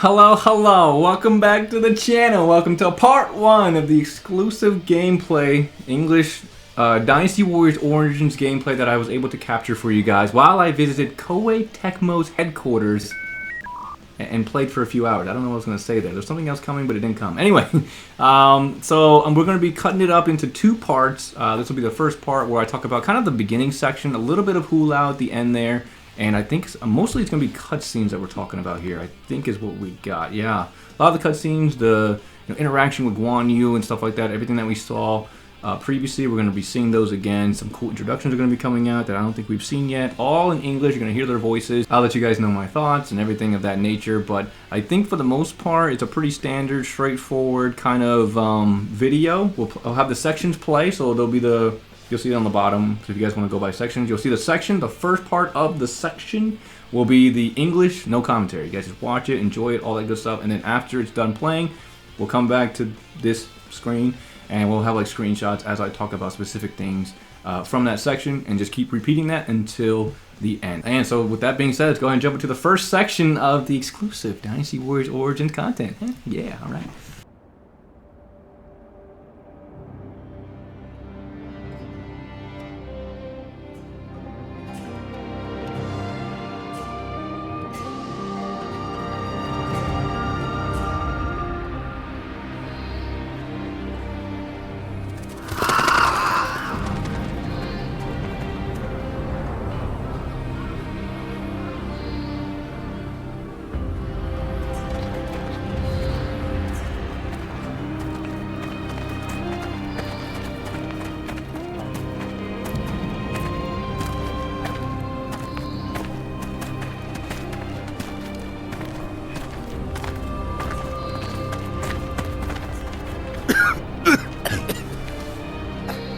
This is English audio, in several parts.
Hello, welcome back to the channel. Welcome to part 1 of the exclusive gameplay, English Dynasty Warriors Origins gameplay that I was able to capture for you guys while I visited Koei Tecmo's headquarters and played for a few hours. I don't know what I was going to say there. There's something else coming, but it didn't come. Anyway, so we're going to be cutting it up into 2 parts. This will be the first part where I talk about kind of the beginning section, a little bit of hula at the end there. And I think mostly it's going to be cutscenes that we're talking about here, I think is what we got. Yeah, a lot of the cutscenes, the interaction with Guan Yu and stuff like that, everything that we saw previously, we're going to be seeing those again. Some cool introductions are going to be coming out that I don't think we've seen yet. All in English, you're going to hear their voices. I'll let you guys know my thoughts and everything of that nature. But I think for the most part, it's a pretty standard, straightforward kind of video. I'll have the sections play, so there'll be you'll see it on the bottom. So if you guys want to go by sections, you'll see the section. The first part of the section will be the English, no commentary. You guys just watch it, enjoy it, all that good stuff. And then after it's done playing, we'll come back to this screen and we'll have like screenshots as I talk about specific things from that section and just keep repeating that until the end. And so with that being said, let's go ahead and jump into the first section of the exclusive Dynasty Warriors Origins content. Yeah, all right.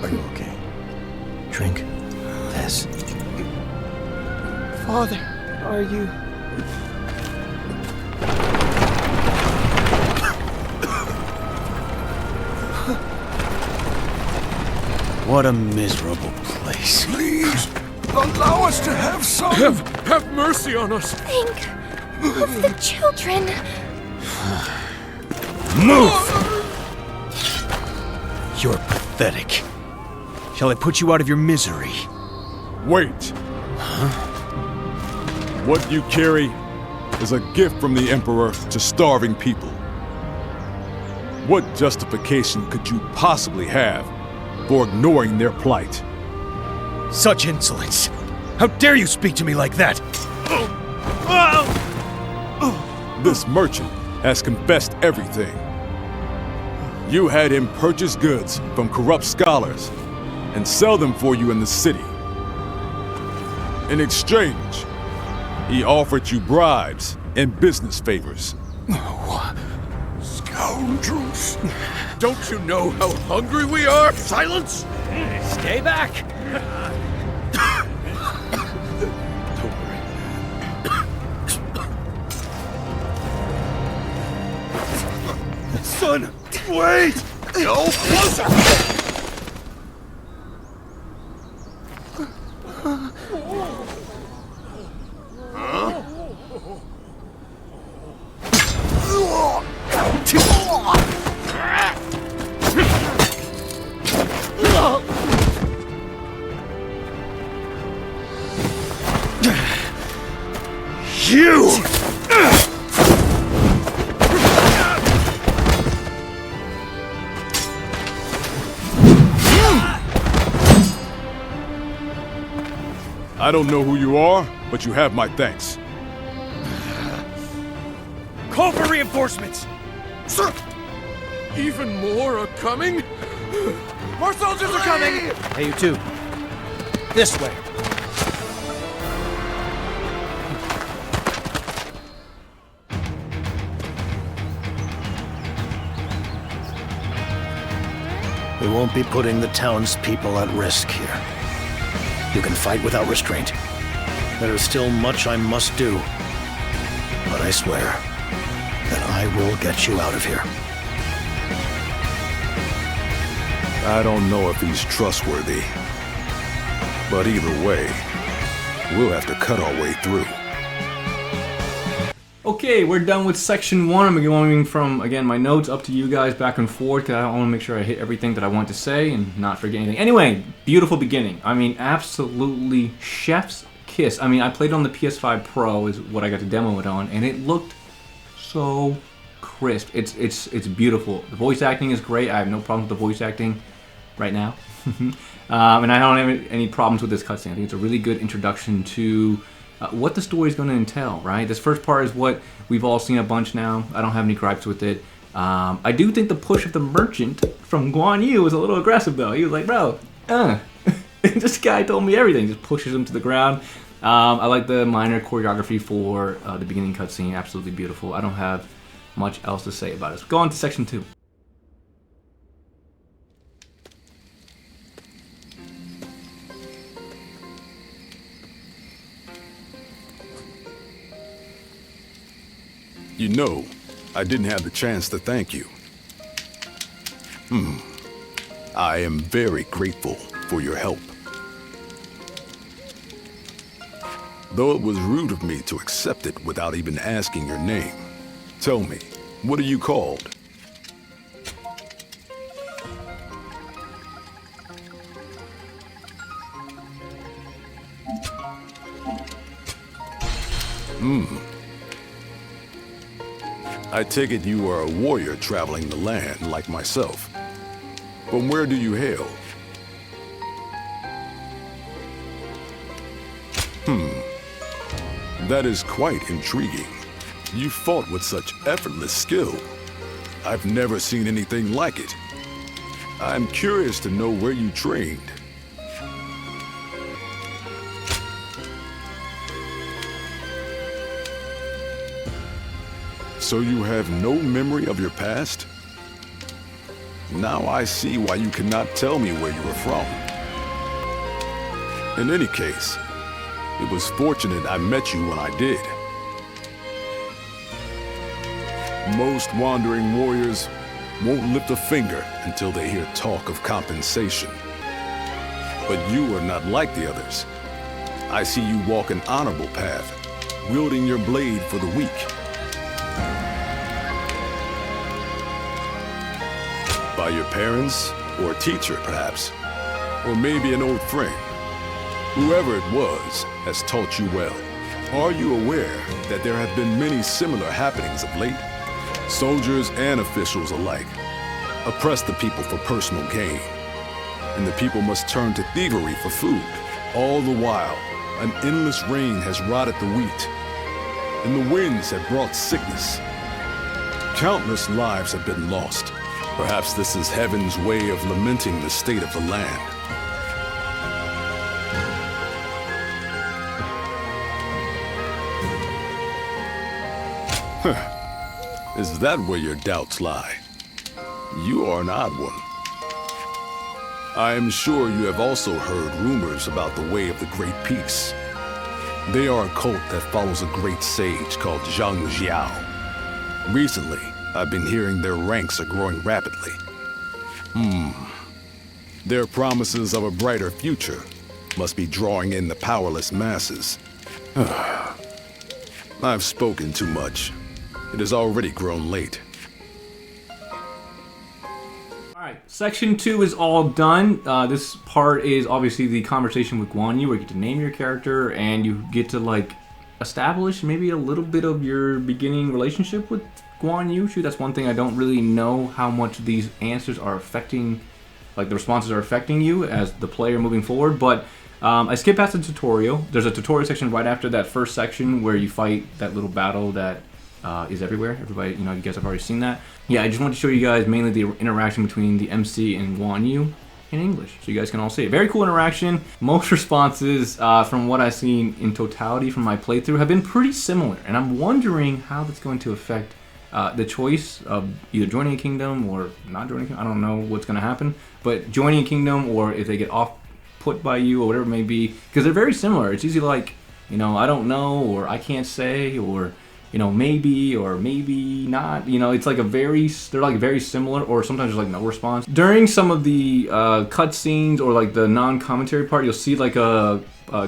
Are you okay? Drink this. Father, are you... What a miserable place. Please, allow us to have some... Have mercy on us! Think of the children. Move! You're pathetic. Shall I put you out of your misery? Wait! Huh? What you carry is a gift from the Emperor to starving people. What justification could you possibly have for ignoring their plight? Such insolence! How dare you speak to me like that? This merchant has confessed everything. You had him purchase goods from corrupt scholars and sell them for you in the city. In exchange, he offered you bribes and business favors. Scoundrels! Don't you know how hungry we are? Silence! Stay back! Son, wait! No closer! You! I don't know who you are, but you have my thanks. Call for reinforcements! Sir! Even more are coming? More soldiers are coming! Hey, you two. This way. We won't be putting the townspeople at risk here. You can fight without restraint. There is still much I must do. But I swear that I will get you out of here. I don't know if he's trustworthy. But either way, we'll have to cut our way through. Okay, we're done with section 1. I'm going from, again, my notes up to you guys back and forth because I want to make sure I hit everything that I want to say and not forget anything. Anyway, beautiful beginning. I mean, absolutely chef's kiss. I mean, I played on the PS5 Pro is what I got to demo it on, and it looked so crisp. It's beautiful. The voice acting is great. I have no problem with the voice acting right now. And I don't have any problems with this cutscene. I think it's a really good introduction to what the story is going to entail, right? This first part is what we've all seen a bunch now. I don't have any gripes with it. I do think the push of the merchant from Guan Yu was a little aggressive, though. He was like, bro, this guy told me everything. Just pushes him to the ground. I like the minor choreography for the beginning cutscene. Absolutely beautiful. I don't have much else to say about it. So go on to section 2. You know, I didn't have the chance to thank you. I am very grateful for your help. Though it was rude of me to accept it without even asking your name. Tell me, what are you called? I take it you are a warrior traveling the land like myself. From where do you hail? That is quite intriguing. You fought with such effortless skill. I've never seen anything like it. I'm curious to know where you trained. So you have no memory of your past? Now I see why you cannot tell me where you were from. In any case, it was fortunate I met you when I did. Most wandering warriors won't lift a finger until they hear talk of compensation. But you are not like the others. I see you walk an honorable path, wielding your blade for the weak. By your parents, or a teacher, perhaps. Or maybe an old friend. Whoever it was has taught you well. Are you aware that there have been many similar happenings of late? Soldiers and officials alike oppress the people for personal gain. And the people must turn to thievery for food. All the while, an endless rain has rotted the wheat. And the winds have brought sickness. Countless lives have been lost. Perhaps this is heaven's way of lamenting the state of the land. Is that where your doubts lie? You are an odd one. I am sure you have also heard rumors about the Way of the Great Peace. They are a cult that follows a great sage called Zhang Jiao. Recently, I've been hearing their ranks are growing rapidly. Their promises of a brighter future must be drawing in the powerless masses. I've spoken too much. It has already grown late. Alright, section 2 is all done. This part is obviously the conversation with Guan Yu where you get to name your character and you get to like establish maybe a little bit of your beginning relationship with Guan Yu. That's one thing I don't really know how much these answers are affecting, like the responses are affecting you as the player moving forward, but I skipped past the tutorial. There's a tutorial section right after that first section where you fight that little battle that is everywhere. Everybody, you know, you guys have already seen that. Yeah, I just wanted to show you guys mainly the interaction between the MC and Guan Yu in English, so you guys can all see it. Very cool interaction. Most responses from what I've seen in totality from my playthrough have been pretty similar, and I'm wondering how that's going to affect the choice of either joining a kingdom or not joining a kingdom. I don't know what's going to happen, but joining a kingdom or if they get off put by you or whatever it may be, because they're very similar. It's easy like, you know, I don't know, or I can't say, or, you know, maybe or maybe not. You know, it's like they're like very similar, or sometimes there's like no response. During some of the cutscenes or like the non-commentary part, you'll see like a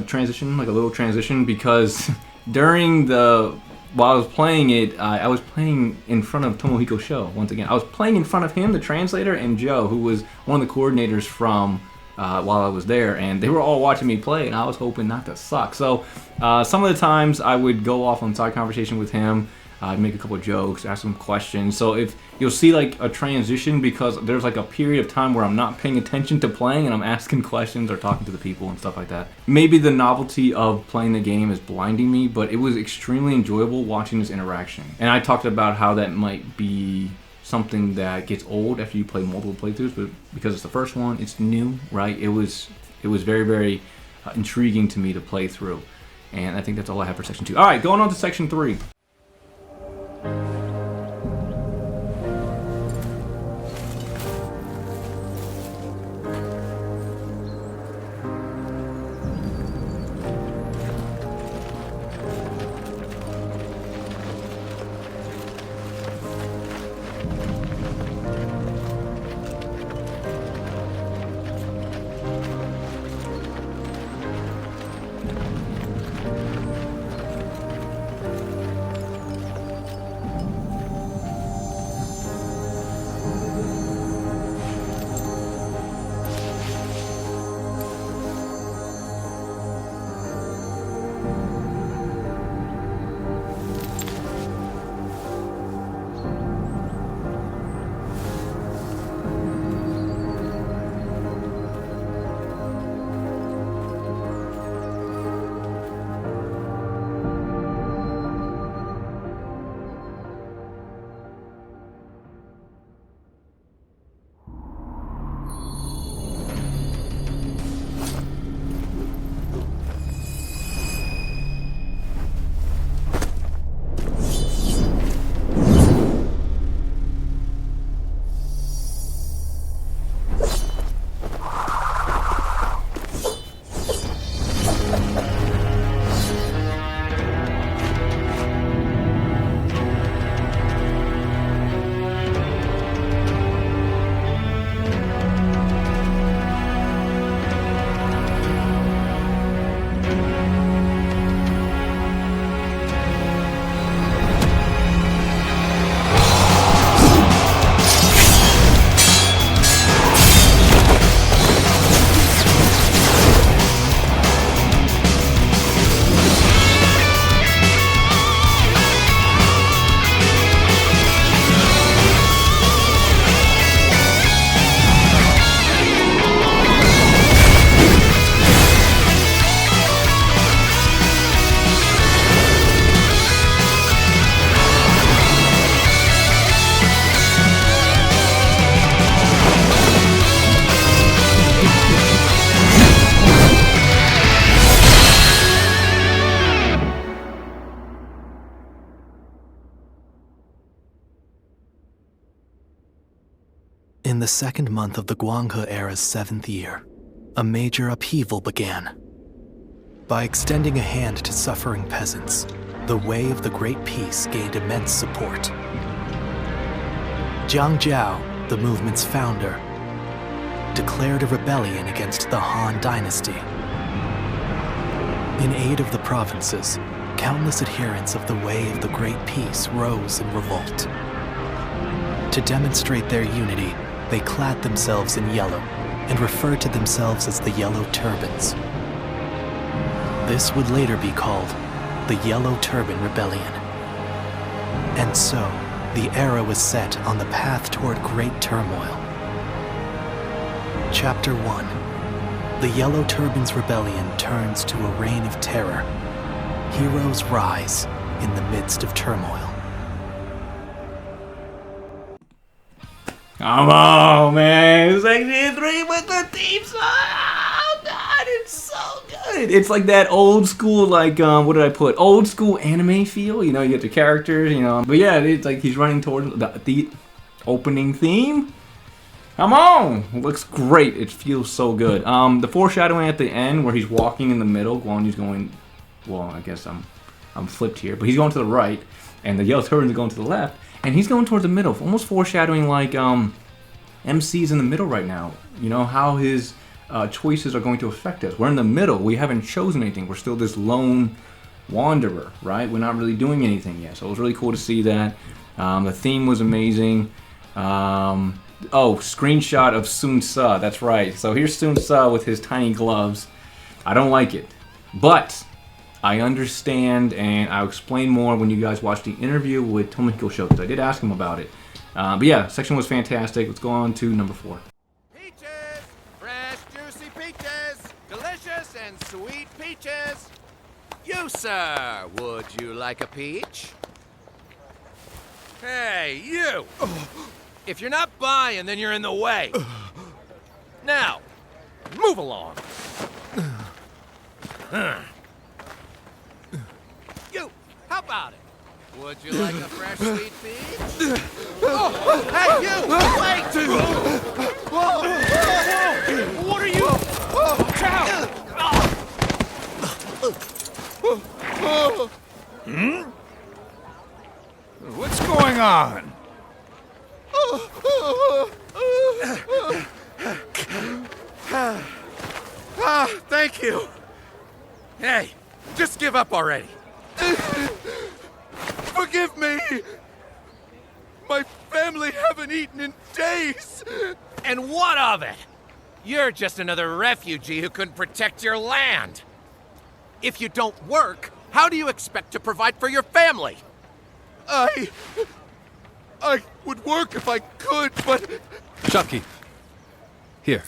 transition, like a little transition, because during the while I was playing it, I was playing in front of Tomohiko Sho once again. I was playing in front of him, the translator, and Joe, who was one of the coordinators from while I was there, and they were all watching me play, and I was hoping not to suck. So some of the times I would go off on side conversation with him. I'd make a couple of jokes, ask some questions. So if you'll see like a transition, because there's like a period of time where I'm not paying attention to playing and I'm asking questions or talking to the people and stuff like that. Maybe the novelty of playing the game is blinding me, but it was extremely enjoyable watching this interaction. And I talked about how that might be something that gets old after you play multiple playthroughs, but because it's the first one, it's new, right? It was very, very intriguing to me to play through. And I think that's all I have for Section 2. All right, going on to Section 3. In the second month of the Guanghe era's 7th year, a major upheaval began. By extending a hand to suffering peasants, the way of the Great Peace gained immense support. Jiang Jiao, the movement's founder, declared a rebellion against the Han dynasty. In aid of the provinces, countless adherents of the way of the Great Peace rose in revolt. To demonstrate their unity, they clad themselves in yellow and referred to themselves as the Yellow Turbans. This would later be called the Yellow Turban Rebellion. And so, the era was set on the path toward great turmoil. Chapter 1. The Yellow Turbans Rebellion turns to a reign of terror. Heroes rise in the midst of turmoil. Come on, man. Section 3 with the theme song. Oh, God, it's so good. It's like that old school, like, what did I put? Old school anime feel. You know, you get the characters, you know. But yeah, it's like he's running towards the opening theme. Come on. It looks great. It feels so good. The foreshadowing at the end where he's walking in the middle. Guan Yu's going, well, I guess I'm flipped here. But he's going to the right. And the Yellow Turbans are going to the left. And he's going towards the middle, almost foreshadowing like MC's in the middle right now. You know, how his choices are going to affect us. We're in the middle. We haven't chosen anything. We're still this lone Wanderer, right? We're not really doing anything yet, so it was really cool to see that. The theme was amazing. Screenshot of Sun Tzu, that's right. So here's Sun Tzu with his tiny gloves. I don't like it, but I understand, and I'll explain more when you guys watch the interview with Tomihiko Show, because I did ask him about it. But yeah, section was fantastic. Let's go on to number 4. Peaches! Fresh, juicy peaches! Delicious and sweet peaches! You, sir, would you like a peach? Hey, you! If you're not buying, then you're in the way. Now, move along. You, how about it? Would you like a fresh sweet peach? Oh, hey, you! Wait! Whoa! What are you? What's going on? Thank you. Hey, just give up already. Forgive me! My family haven't eaten in days! And what of it? You're just another refugee who couldn't protect your land. If you don't work, how do you expect to provide for your family? I would work if I could, but... Chucky. Here.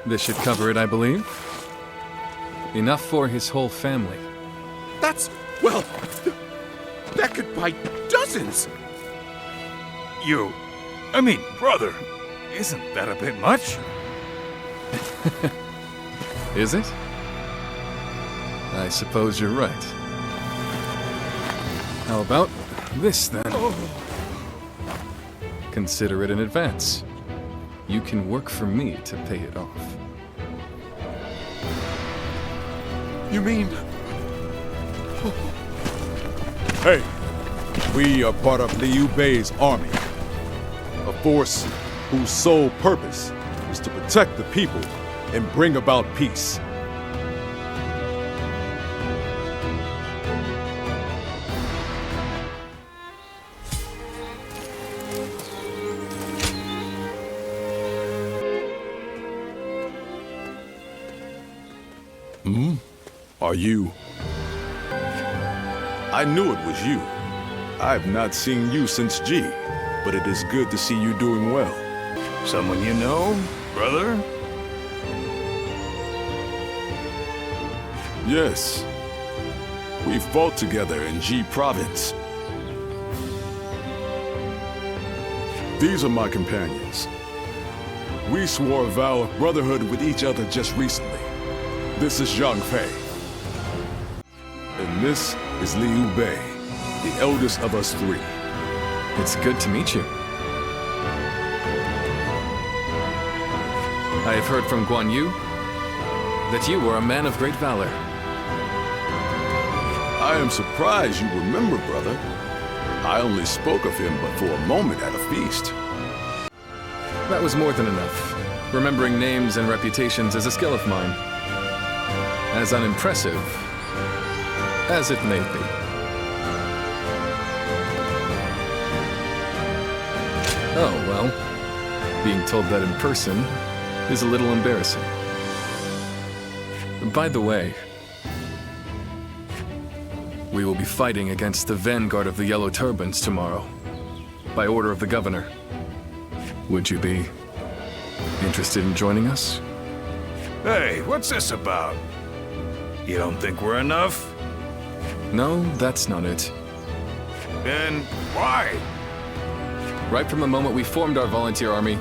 This should cover it, I believe. Enough for his whole family. That's... well... that could buy dozens! Brother, isn't that a bit much? Is it? I suppose you're right. How about this, then? Consider it in advance. You can work for me to pay it off. You mean... Hey, we are part of Liu Bei's army. A force whose sole purpose is to protect the people and bring about peace. Are you? I knew it was you. I've not seen you since G, but it is good to see you doing well. Someone you know, brother? Yes. We fought together in G province. These are my companions. We swore a vow of brotherhood with each other just recently. This is Zhang Fei. And this is Liu Bei, the eldest of us 3. It's good to meet you. I have heard from Guan Yu that you were a man of great valor. I am surprised you remember, brother. I only spoke of him but for a moment at a feast. That was more than enough. Remembering names and reputations is a skill of mine. As unimpressive as it may be. Oh, well, being told that in person is a little embarrassing. By the way, we will be fighting against the vanguard of the Yellow Turbans tomorrow, by order of the governor. Would you be interested in joining us? Hey, what's this about? You don't think we're enough? No, that's not it. Then why? Right from the moment we formed our volunteer army,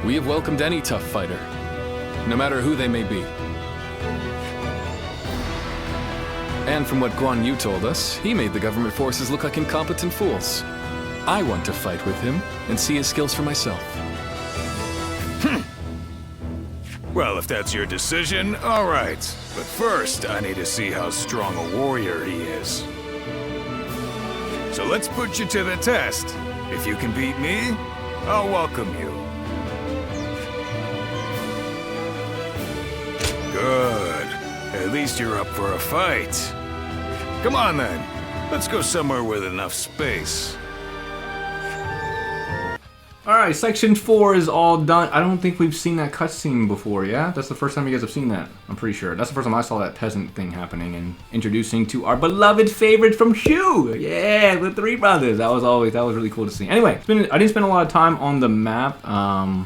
we have welcomed any tough fighter, no matter who they may be. And from what Guan Yu told us, he made the government forces look like incompetent fools. I want to fight with him and see his skills for myself. Well, if that's your decision, all right. But first, I need to see how strong a warrior he is. So let's put you to the test. If you can beat me, I'll welcome you. Good. At least you're up for a fight. Come on then. Let's go somewhere with enough space. Alright, section 4 is all done. I don't think we've seen that cutscene before, yeah? That's the first time you guys have seen that, I'm pretty sure. That's the first time I saw that peasant thing happening and introducing to our beloved favorite from Shu! Yeah, the three brothers. That was really cool to see. Anyway, I didn't spend a lot of time on the map.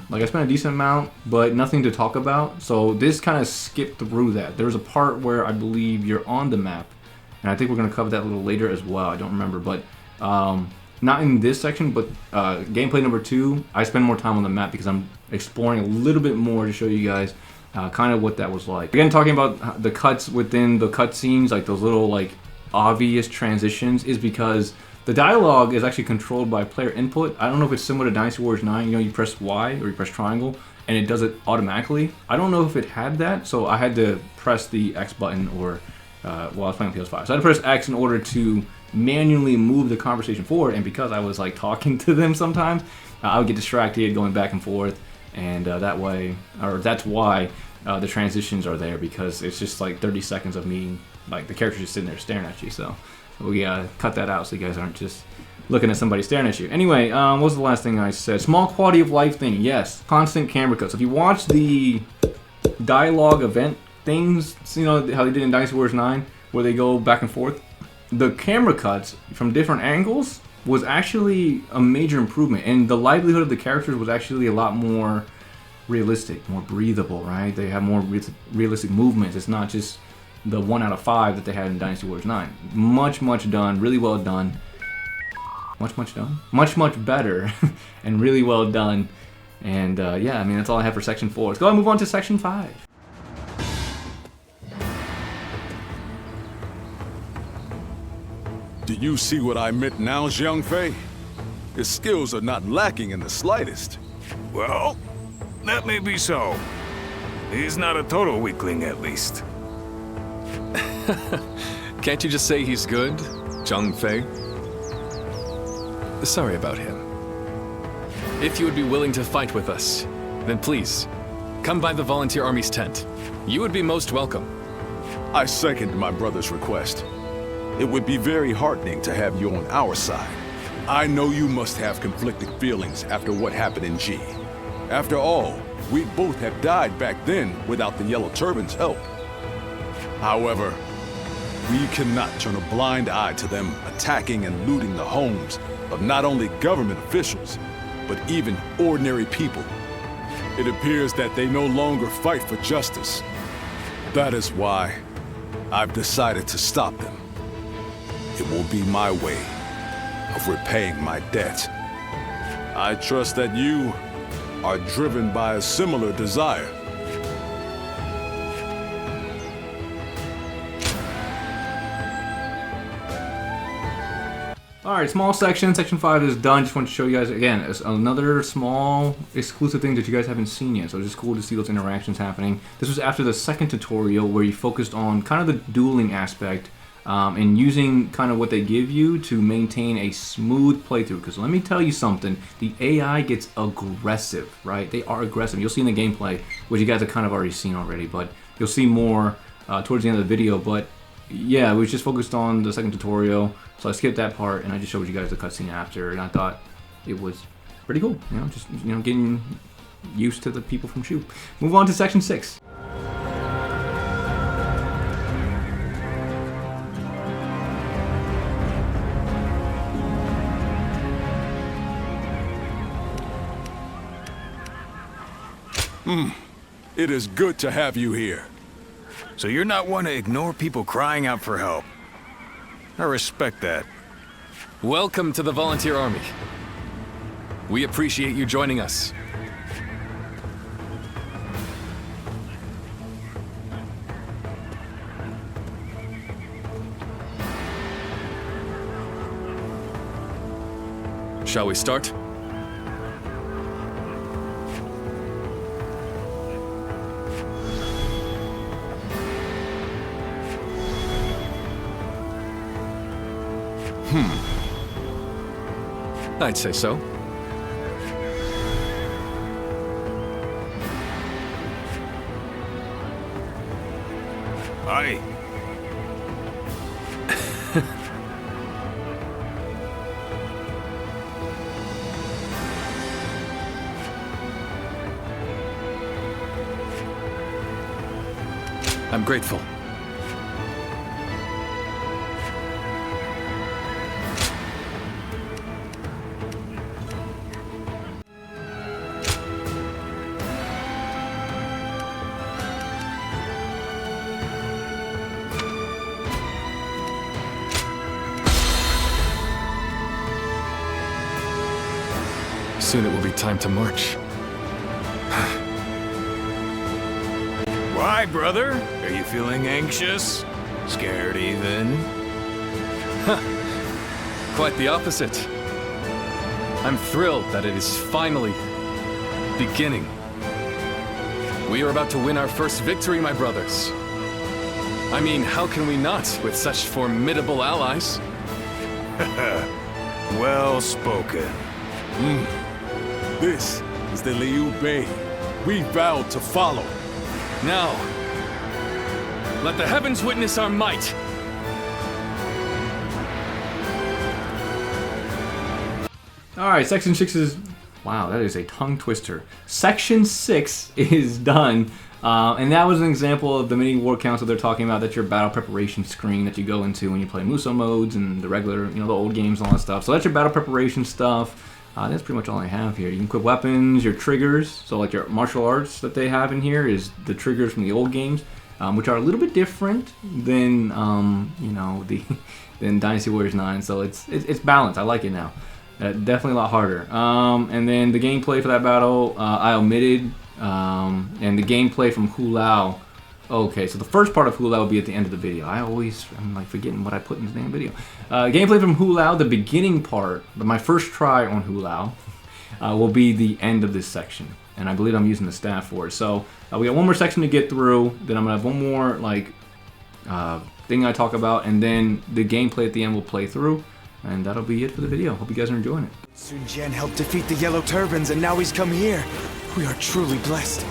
Like I spent a decent amount, but nothing to talk about. So this kind of skipped through that. There's a part where I believe you're on the map, and I think we're going to cover that a little later as well. I don't remember, but not in this section, but gameplay number 2, I spend more time on the map because I'm exploring a little bit more to show you guys kind of what that was like. Again, talking about the cuts within the cutscenes, like those little like obvious transitions, is because the dialogue is actually controlled by player input. I don't know if it's similar to Dynasty Warriors 9, you know, you press Y or you press triangle and it does it automatically. I don't know if it had that, so I had to press the X button or, well, I was playing on PS5. So I had to press X in order to manually move the conversation forward, and because I was like talking to them sometimes, I would get distracted going back and forth, and that's why the transitions are there, because it's just like 30 seconds of me, like the character's just sitting there staring at you, so we gotta cut that out so you guys aren't just looking at somebody staring at you. Anyway, what was the last thing I said? Small quality of life thing, yes. Constant camera cuts. If you watch the dialogue event things, you know how they did in Dynasty Warriors 9, where they go back and forth? The camera cuts from different angles was actually a major improvement, and the livelihood of the characters was actually a lot more realistic, more breathable, right? They have more realistic movements. It's not just the 1 out of 5 that they had in Dynasty Warriors 9. Much done, really well done. Much done? Much better, and really well done. And yeah, I mean, that's all I have for section 4. Let's go ahead and move on to section 5. Do you see what I meant now, Jiang Fei? His skills are not lacking in the slightest. Well, that may be so. He's not a total weakling, at least. Can't you just say he's good, Zhang Fei? Sorry about him. If you would be willing to fight with us, then please, come by the Volunteer Army's tent. You would be most welcome. I second my brother's request. It would be very heartening to have you on our side. I know you must have conflicting feelings after what happened in G. After all, we both have died back then without the Yellow Turban's help. However, we cannot turn a blind eye to them attacking and looting the homes of not only government officials, but even ordinary people. It appears that they no longer fight for justice. That is why I've decided to stop them. It will be my way of repaying my debt. I trust that you are driven by a similar desire. Alright, small section. Section 5 is done. Just want to show you guys, again, it's another small exclusive thing that you guys haven't seen yet. So it's just cool to see those interactions happening. This was after the second tutorial where you focused on kind of the dueling aspect and using kind of what they give you to maintain a smooth playthrough. Because let me tell you something, the AI gets aggressive, right? They are aggressive. You'll see in the gameplay, which you guys have kind of already seen already, but you'll see more towards the end of the video. But yeah, we just focused on the second tutorial, so I skipped that part and I just showed you guys the cutscene after, and I thought it was pretty cool. You know, just getting used to the people from Shu. Move on to section 6. It is good to have you here. So you're not one to ignore people crying out for help. I respect that. Welcome to the Volunteer Army. We appreciate you joining us. Shall we start? I'd say so. Aye. I'm grateful. Soon it will be time to march. Why, brother? Are you feeling anxious? Scared even? Quite the opposite. I'm thrilled that it is finally beginning. We are about to win our first victory, my brothers. I mean, how can we not with such formidable allies? Well spoken. This is the Liu Bei we vowed to follow. Now, let the heavens witness our might. Alright, Section 6 is... Wow, that is a tongue twister. Section 6 is done. And that was an example of the mini war council they're talking about. That's your battle preparation screen that you go into when you play Muso modes and the regular, you know, the old games and all that stuff. So that's your battle preparation stuff. That's pretty much all I have here. You can equip weapons, your triggers. So like your martial arts that they have in here is the triggers from the old games, which are a little bit different than you know, than Dynasty Warriors 9. So it's balanced. I like it now. Definitely a lot harder. And then the gameplay for that battle, I omitted. And the gameplay from Hulao. Okay, so the first part of Hulao will be at the end of the video. I'm like forgetting what I put in the damn video. Gameplay from Hulao, the beginning part, my first try on Hulao, will be the end of this section. And I believe I'm using the staff for it. So we got one more section to get through. Then I'm gonna have one more like thing I talk about, and then the gameplay at the end will play through. And that'll be it for the video. Hope you guys are enjoying it. Sun Jian helped defeat the Yellow Turbans, and now he's come here. We are truly blessed.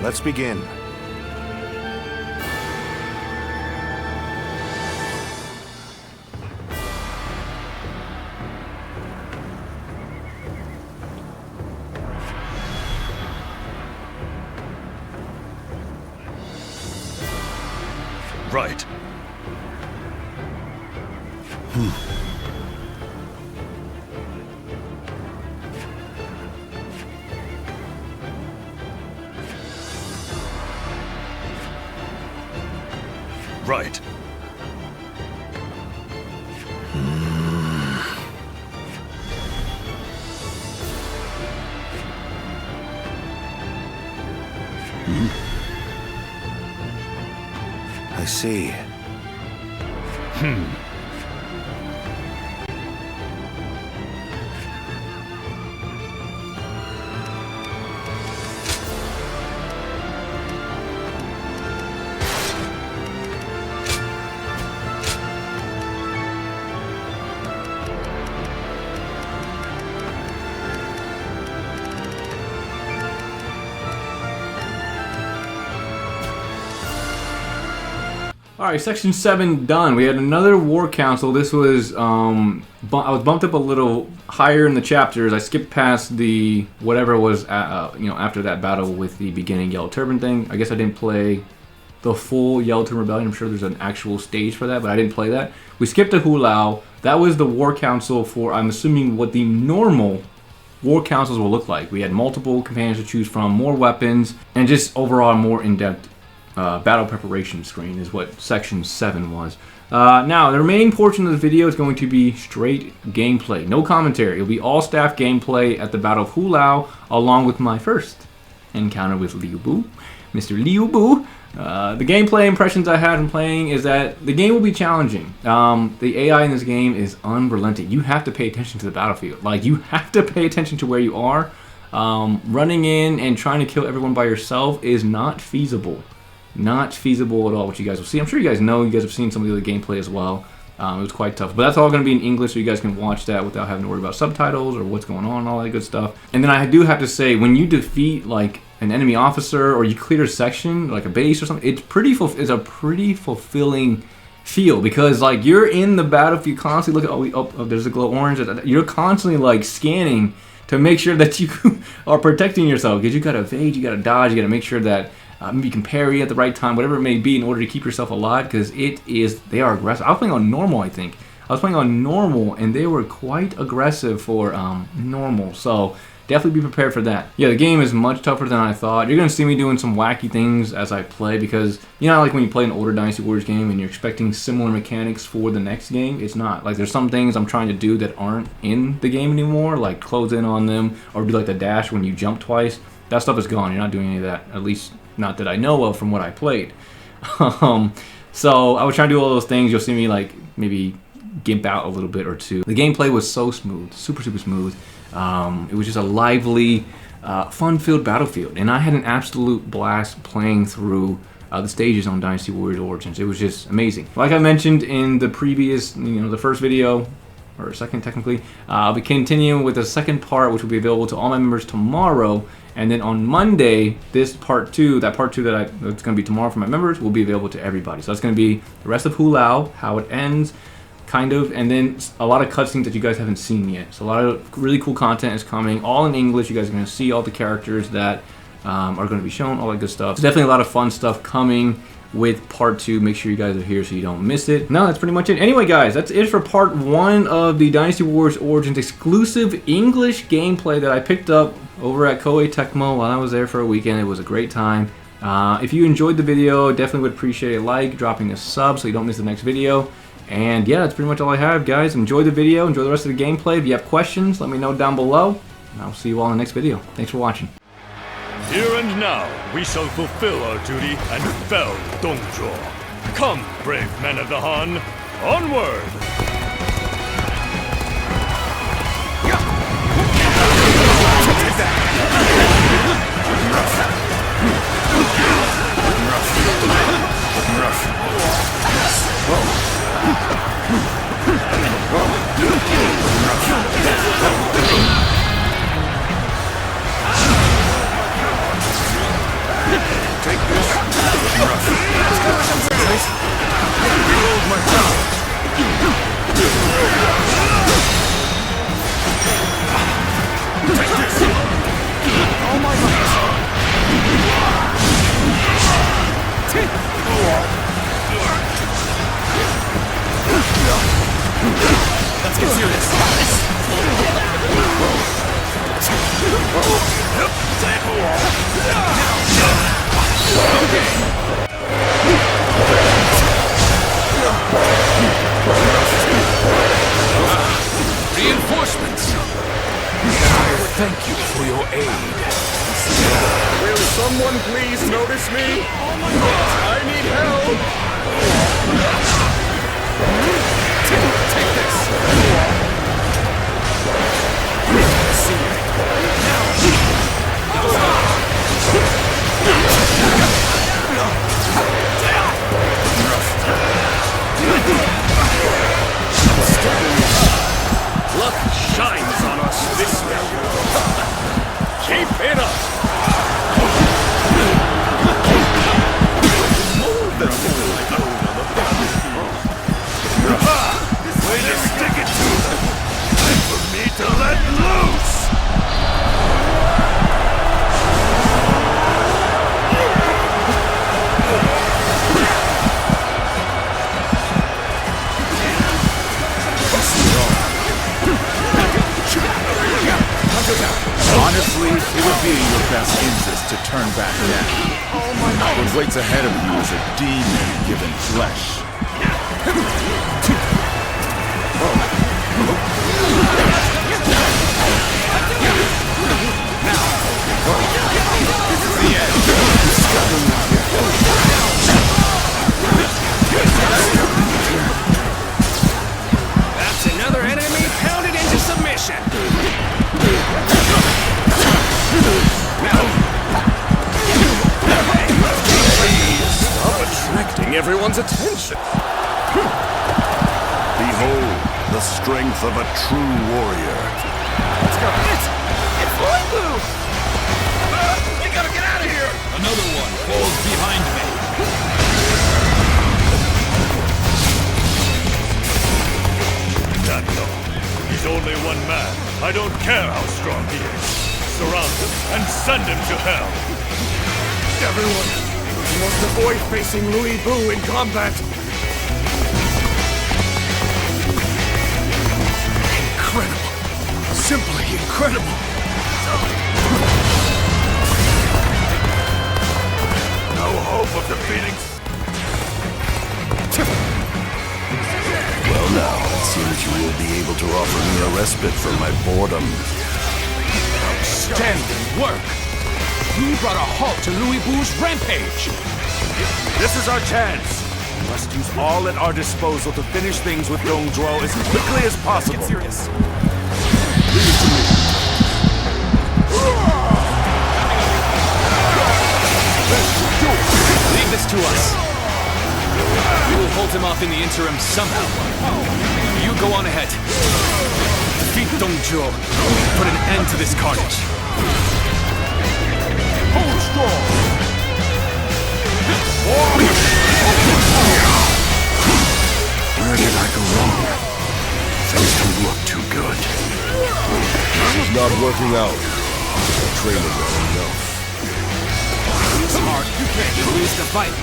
Let's begin. Right. Right. I see. Alright, Section 7 done. We had another War Council. This was, I was bumped up a little higher in the chapters. I skipped past the, whatever was, you know, after that battle with the beginning Yellow Turban thing. I guess I didn't play the full Yellow Turban Rebellion. I'm sure there's an actual stage for that, but I didn't play that. We skipped to Hulao. That was the War Council for, I'm assuming, what the normal War Councils will look like. We had multiple companions to choose from, more weapons, and just overall more in-depth battle preparation screen is what Section 7 was. Now, the remaining portion of the video is going to be straight gameplay. No commentary. It'll be all staff gameplay at the Battle of Hulao, along with my first encounter with Liu Bu, Mr. Liu Bu. The gameplay impressions I had from playing is that the game will be challenging. The AI in this game is unrelenting. You have to pay attention to the battlefield. Like, you have to pay attention to where you are. Running in and trying to kill everyone by yourself is not feasible. Not feasible at all, what you guys will see. I'm sure you guys know. You guys have seen some of the other gameplay as well. It was quite tough. But that's all going to be in English, so you guys can watch that without having to worry about subtitles or what's going on and all that good stuff. And then I do have to say, when you defeat, like, an enemy officer or you clear a section, like a base or something, it's a pretty fulfilling feel, because, like, you're in the battlefield constantly looking, oh, there's a glow orange. You're constantly, like, scanning to make sure that you are protecting yourself, because you got to evade, you got to dodge, you got to make sure that maybe you can parry at the right time, whatever it may be, in order to keep yourself alive, because they are aggressive. I was playing on normal, I think. I was playing on normal, and they were quite aggressive for normal, so definitely be prepared for that. Yeah, the game is much tougher than I thought. You're going to see me doing some wacky things as I play, because, you know, like when you play an older Dynasty Warriors game and you're expecting similar mechanics for the next game, it's not. Like, there's some things I'm trying to do that aren't in the game anymore, like close in on them, or do like the dash when you jump twice. That stuff is gone. You're not doing any of that, at least not that I know of from what I played. So I was trying to do all those things. You'll see me, like, maybe gimp out a little bit or two. The gameplay was so smooth, super smooth. It was just a lively, fun-filled battlefield, and I had an absolute blast playing through the stages on Dynasty Warriors Origins. It was just amazing. Like I mentioned in the previous, the first video, or second technically, I'll be continuing with the second part, which will be available to all my members tomorrow. And then on Monday, this part 2, that's going to be tomorrow for my members, will be available to everybody. So that's going to be the rest of Hulao, how it ends, kind of, and then a lot of cutscenes that you guys haven't seen yet. So a lot of really cool content is coming, all in English. You guys are going to see all the characters that are going to be shown, all that good stuff. There's definitely a lot of fun stuff coming with part 2. Make sure you guys are here so you don't miss it. No, that's pretty much it. Anyway, guys, that's it for part 1 of the Dynasty Warriors Origins exclusive English gameplay that I picked up over at Koei Tecmo while I was there for a weekend. It was a great time. If you enjoyed the video, definitely would appreciate a like, dropping a sub so you don't miss the next video. And yeah, that's pretty much all I have, guys. Enjoy the video, enjoy the rest of the gameplay. If you have questions, let me know down below, and I'll see you all in the next video. Thanks for watching. Here and now, we shall fulfill our duty and fell Dongzhuo. Come, brave men of the Han, onward! Let's get serious. Reinforcements! Thank you for your aid. Will someone please notice me? I need help! Take this. See you. Luck shines on us this way. Keep it up! Way to stick it to them! Time for me to let loose! Honestly, it would be in your best interest to turn back now. What waits ahead of you is a demon given flesh. That's another enemy pounded into submission. Stop attracting everyone's attention. Behold the strength of a true warrior. Let's go. It's flying blue. We gotta get out of here. Another one falls behind me. Tecmo. He's only one man. I don't care how strong he is. Surround him and send him to hell. Everyone, you must avoid facing Louis Boo in combat. Incredible. Simply incredible. No hope of defeating... Well now, it seems you will be able to offer me a respite from my boredom. Outstanding work. We brought a halt to Louis Boo's rampage. This is our chance. We must use all at our disposal to finish things with Dong Zhuo as quickly as possible. Get serious. Leave this to us. We will hold him off in the interim somehow. You go on ahead. Defeat Dong Zhuo. Put an end to this carnage. Hold strong. Where did I go wrong? Things don't look too good. It's not working out. Training well enough. Smart, you can't lose the fight.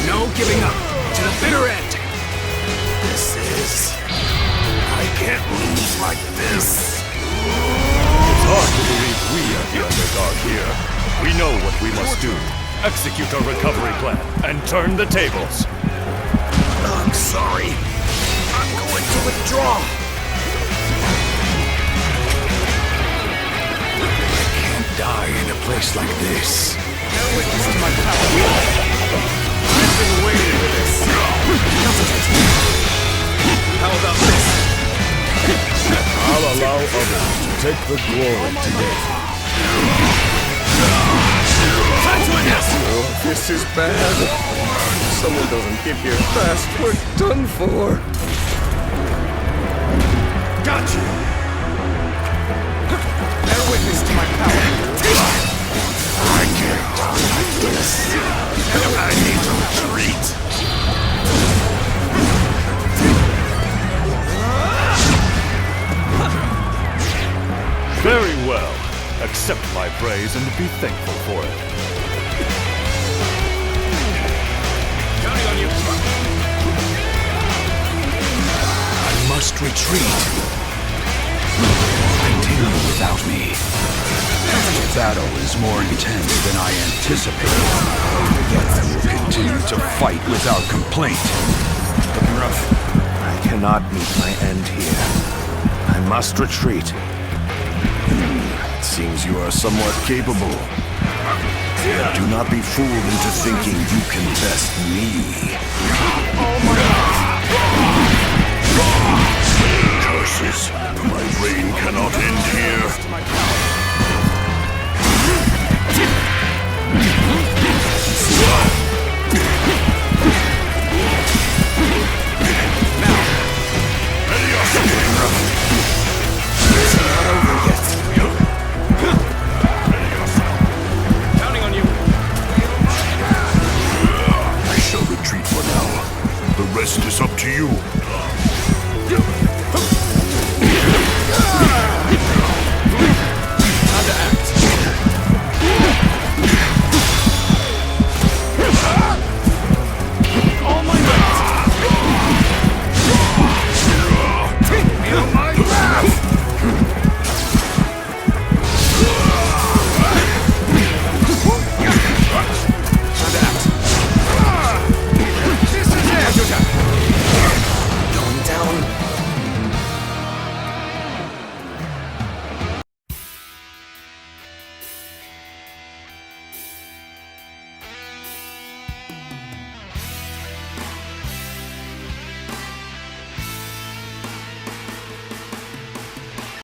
No giving up to the bitter end. This is... I can't lose like this. It's hard to believe we are the underdog here. We know what we must do. Execute our recovery plan and turn the tables. I'm sorry. I'm going to withdraw. I can't die in a place like this. This is my power. I've been waiting for this. How about this? I'll allow others to take the glory today. Time to end this. Oh, this is bad. If someone doesn't get here fast, we're done for. Got you. Bear witness to my power. I can't die like this. I need to retreat. Very well. Accept my praise and be thankful for it. Counting on you. I must retreat. Continue without me. The battle is more intense than I anticipated. But I will continue to fight without complaint. Looking rough. I cannot meet my end here. I must retreat. It seems you are somewhat capable. But do not be fooled into thinking you can best me. Curses! My reign cannot end here.